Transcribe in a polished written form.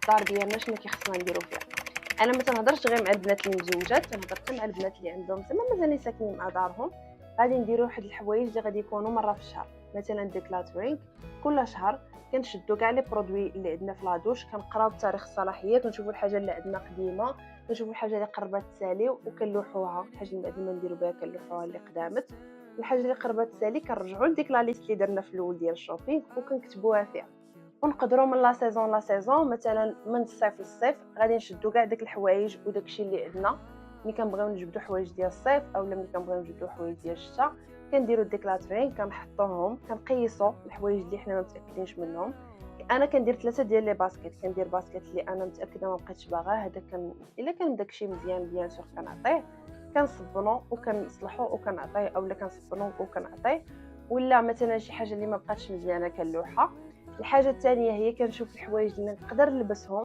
الدار ديالنا شنو كيخصنا نديرو فيها. انا ما تنهضرش غير مع البنات اللي مزوجات، تنهضر حتى مع البنات اللي عندهم زعما مازالين ساكنين مع دارهم. غادي نديرو واحد الحوايج اللي غادي يكونوا مره في الشهر، مثلا ديكلاترينغ. كل شهر كنشدو كاع لي برودوي اللي عندنا في لادوش، كنقراو بتاريخ الصلاحيه، كنشوفوا الحاجه اللي عندنا قديمه، كنشوفوا الحاجه اللي قربت تسالي وكنلوحوها. الحاجه اللي بعد ما نديرو بها كنلوحوها اللي قدامت، الحاجه اللي قربت تسالي كنرجعوا لديك لا ليست اللي درنا في الاول ديال الشوبينغ وكنكتبوها فيها. ونقدروا من لا سيزون لا سيزون، مثلا من الصيف للصيف غادي نشدو كاع داك الحوايج وداكشي اللي عندنا. ملي كنبغيو نجبدو حوايج ديال الصيف اولا ملي كنبغيو نجبدو حوايج ديال الشتاء، كنديرو ديكلاترين، كنحطوهم، كنقيسوا الحوايج اللي حنا ما متاكدينش منهم. انا كندير 3 ديال لي باسكيت. كندير باسكيت اللي انا متاكده ما بقيتش باغاه، هذا الا كان داكشي مزيان بيان سور كنعطيه، كنصبنو وكنصلحو وكنعطيه، اولا كنصبنو وكنعطيه. ولا مثلا شي حاجه اللي ما بقاتش مزيانه كنلوحها. الحاجه الثانيه هي كنشوف الحوايج اللي نقدر نلبسهم